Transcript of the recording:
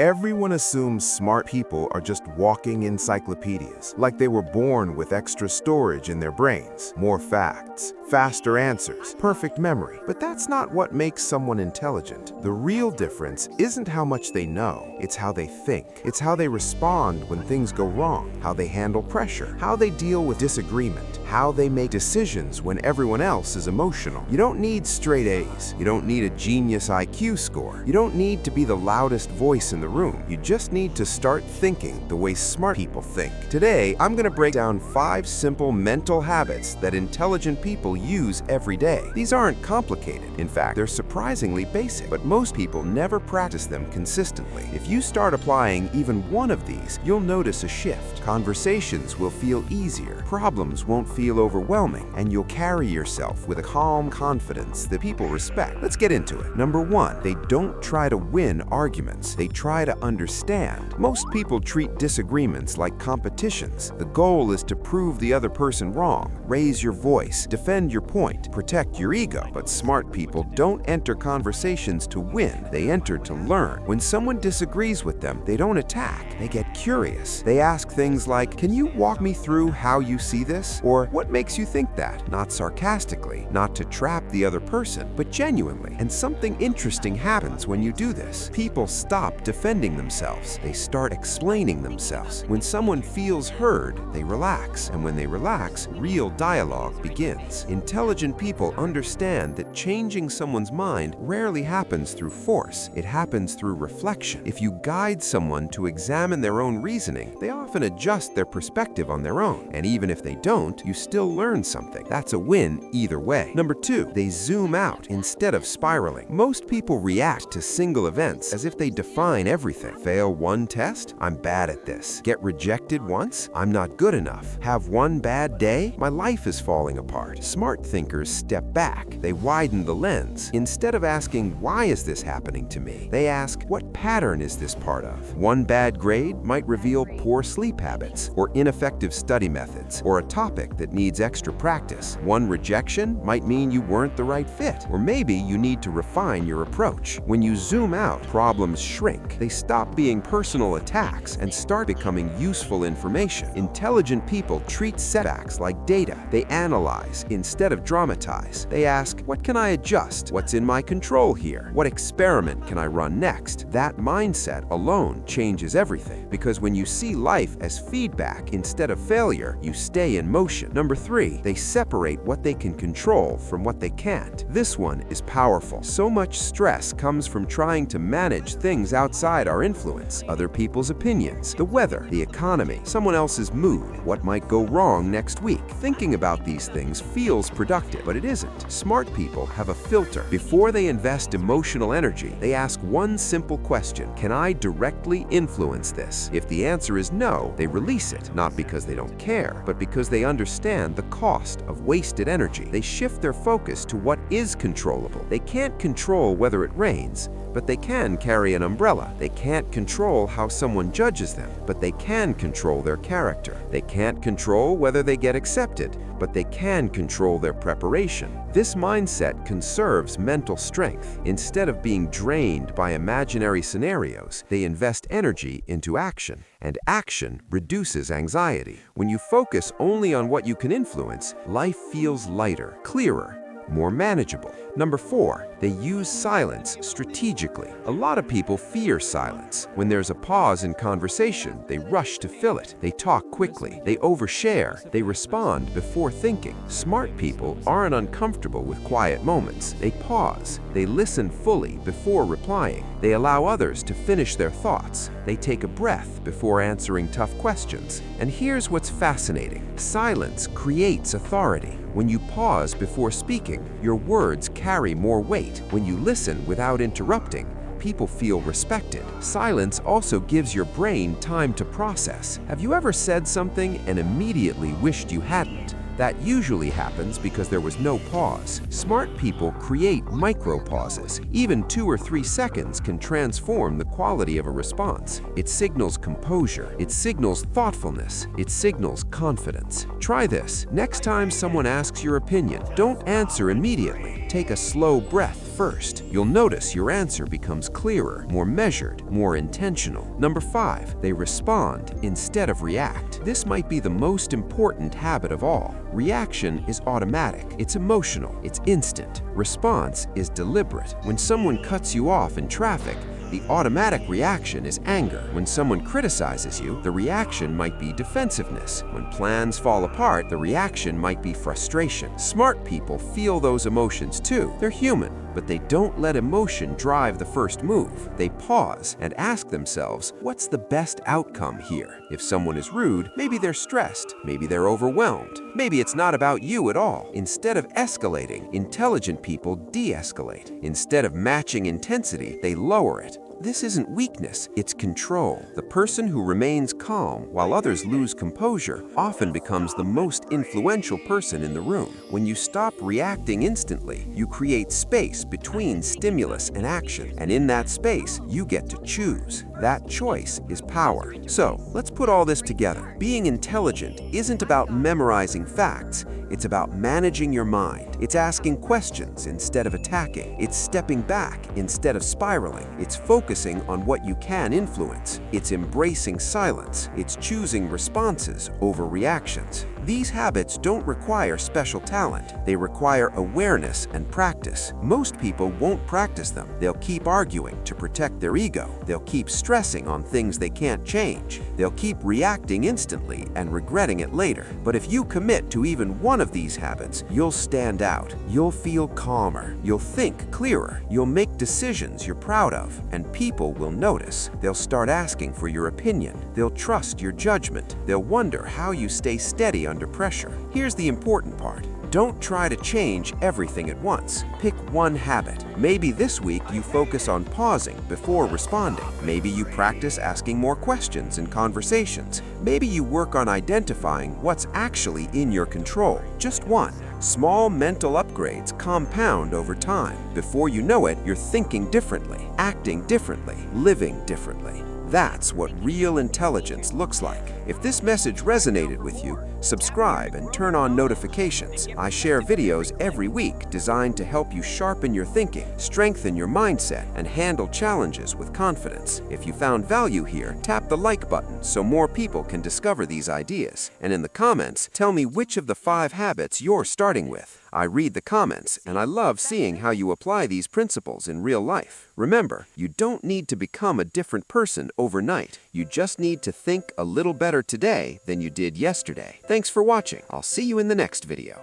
Everyone assumes smart people are just walking encyclopedias, like they were born with extra storage in their brains, more facts, faster answers, perfect memory. But that's not what makes someone intelligent. The real difference isn't how much they know, it's how they think. It's how they respond when things go wrong, how they handle pressure, how they deal with disagreement, how they make decisions when everyone else is emotional. You don't need straight A's. You don't need a genius IQ score. You don't need to be the loudest voice in the room. You just need to start thinking the way smart people think. Today, I'm going to break down 5 simple mental habits that intelligent people use every day. These aren't complicated. In fact, they're surprisingly basic, but most people never practice them consistently. If you start applying even one of these, you'll notice a shift. Conversations will feel easier, problems won't feel overwhelming, and you'll carry yourself with a calm confidence that people respect. Let's get into it. Number 1, they don't try to win arguments. They try to understand. Most people treat disagreements like competitions. The goal is to prove the other person wrong, raise your voice, defend your point, protect your ego. But smart people don't enter conversations to win. They enter to learn. When someone disagrees with them, they don't attack. They get curious. They ask things like, "Can you walk me through how you see this?" Or, "What makes you think that?" Not sarcastically, not to trap the other person, but genuinely. And something interesting happens when you do this. People stop defending themselves. They start explaining themselves. When someone feels heard, they relax. And when they relax, real dialogue begins. Intelligent people understand that changing someone's mind rarely happens through force. It happens through reflection. If you guide someone to examine their own reasoning, they often adjust their perspective on their own. And even if they don't, you still learn something. That's a win either way. Number 2, they zoom out instead of spiraling. Most people react to single events as if they define everything. Fail one test? I'm bad at this. Get rejected once? I'm not good enough. Have one bad day? My life is falling apart. Smart thinkers step back. They widen the lens. Instead of asking, "Why is this happening to me?" they ask, "What pattern is this part of?" One bad grade might reveal poor sleep habits, or ineffective study methods, or a topic that needs extra practice. One rejection might mean you weren't the right fit, or maybe you need to refine your approach. When you zoom out, problems shrink. They stop being personal attacks and start becoming useful information. Intelligent people treat setbacks like data. They analyze instead of dramatize. They ask, "What can I adjust? What's in my control here? What experiment can I run next?" That mindset alone changes everything, because when you see life as feedback instead of failure, you stay in motion. Number 3, they separate what they can control from what they can't. This one is powerful. So much stress comes from trying to manage things outside our influence. Other people's opinions, the weather, the economy, someone else's mood, what might go wrong next week. Thinking about these things feels productive, but it isn't. Smart people have a filter. Before they invest emotional energy, they ask one simple question: can I directly influence this? If the answer is no, they release it, not because they don't care, but because they understand the cost of wasted energy. They shift their focus to what is controllable. They can't control whether it rains, but they can carry an umbrella. They can't control how someone judges them, but they can control their character. They can't control whether they get accepted, but they can control their preparation. This mindset conserves mental strength. Instead of being drained by imaginary scenarios, they invest energy into action, and action reduces anxiety. When you focus only on what you can influence, life feels lighter, clearer, more manageable. Number 4, they use silence strategically. A lot of people fear silence. When there's a pause in conversation, they rush to fill it. They talk quickly. They overshare. They respond before thinking. Smart people aren't uncomfortable with quiet moments. They pause. They listen fully before replying. They allow others to finish their thoughts. They take a breath before answering tough questions. And here's what's fascinating. Silence creates authority. When you pause before speaking, your words carry more weight. When you listen without interrupting, people feel respected. Silence also gives your brain time to process. Have you ever said something and immediately wished you hadn't? That usually happens because there was no pause. Smart people create micro-pauses. Even 2 or 3 seconds can transform the quality of a response. It signals composure. It signals thoughtfulness. It signals confidence. Try this. Next time someone asks your opinion, don't answer immediately. Take a slow breath first. You'll notice your answer becomes clearer, more measured, more intentional. Number 5, they respond instead of react. This might be the most important habit of all. Reaction is automatic, it's emotional, it's instant. Response is deliberate. When someone cuts you off in traffic, the automatic reaction is anger. When someone criticizes you, the reaction might be defensiveness. When plans fall apart, the reaction might be frustration. Smart people feel those emotions too. They're human, but they don't let emotion drive the first move. They pause and ask themselves, what's the best outcome here? If someone is rude, maybe they're stressed, maybe they're overwhelmed, maybe it's not about you at all. Instead of escalating, intelligent people de-escalate. Instead of matching intensity, they lower it. This isn't weakness, it's control. The person who remains calm while others lose composure often becomes the most influential person in the room. When you stop reacting instantly, you create space between stimulus and action. And in that space, you get to choose. That choice is power. So, let's put all this together. Being intelligent isn't about memorizing facts. It's about managing your mind. It's asking questions instead of attacking. It's stepping back instead of spiraling. It's focusing on what you can influence. It's embracing silence. It's choosing responses over reactions. These habits don't require special talent. They require awareness and practice. Most people won't practice them. They'll keep arguing to protect their ego. They'll keep stressing on things they can't change. They'll keep reacting instantly and regretting it later. But if you commit to even one of these habits, you'll stand out. You'll feel calmer. You'll think clearer. You'll make decisions you're proud of. And people will notice. They'll start asking for your opinion. They'll trust your judgment. They'll wonder how you stay steady under pressure. Here's the important part. Don't try to change everything at once. Pick one habit. Maybe this week you focus on pausing before responding. Maybe you practice asking more questions in conversations. Maybe you work on identifying what's actually in your control. Just one. Small mental upgrades compound over time. Before you know it, you're thinking differently, acting differently, living differently. That's what real intelligence looks like. If this message resonated with you, subscribe and turn on notifications. I share videos every week designed to help you sharpen your thinking, strengthen your mindset, and handle challenges with confidence. If you found value here, tap the like button so more people can discover these ideas. And in the comments, tell me which of the 5 habits you're starting with. I read the comments, and I love seeing how you apply these principles in real life. Remember, you don't need to become a different person overnight. You just need to think a little better today than you did yesterday. Thanks for watching. I'll see you in the next video.